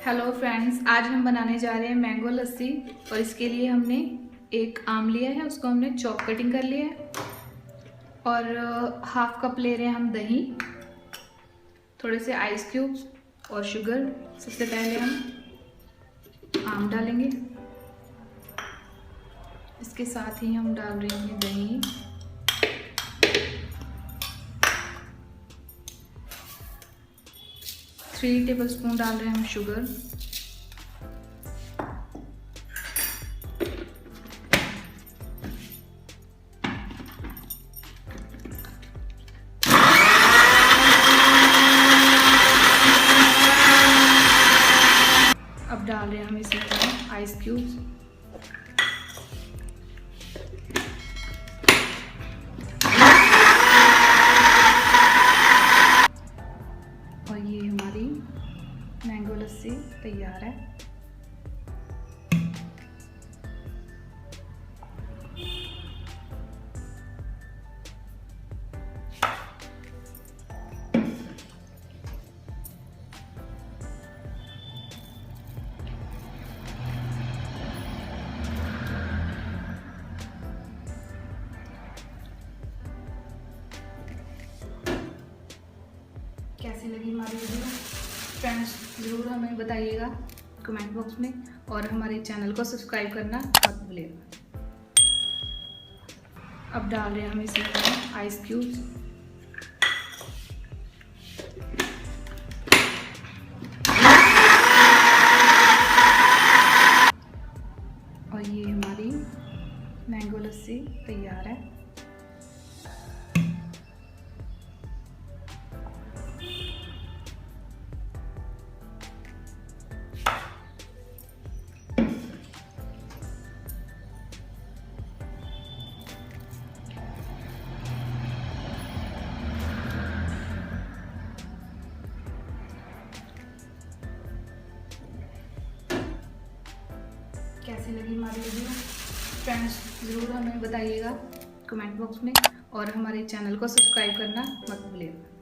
Hello friends, आज हम बनाने जा रहे हैं मैंगो लस्सी। और इसके लिए हमने एक आम लिया है, उसको हमने चॉप कटिंग कर लिया है। और हाफ कप ले रहे हैं हम दही, थोड़े से आइस क्यूब्स और शुगर। सबसे पहले हम आम डालेंगे, इसके साथ ही हम डाल रहे हैं दही, थ्री टेबलस्पून डाल रहे हैं हम शुगर, अब डाल रहे हैं हम इसी तरह आइस क्यूब्स। और ये हमारी मैंगो लस्सी तैयार है। कैसी लगी हमारी वीडियो फ्रेंड्स, ज़रूर हमें बताइएगा कमेंट बॉक्स में, और हमारे चैनल को सब्सक्राइब करना मत भूलिएगा। अब डाल रहे हैं हम इसी में आइस क्यूब्स। और ये हमारी मैंगो लस्सी तैयार है। कैसी लगी हमारी वीडियो फ्रेंड्स, ज़रूर हमें बताइएगा कमेंट बॉक्स में, और हमारे चैनल को सब्सक्राइब करना मत भूलिएगा।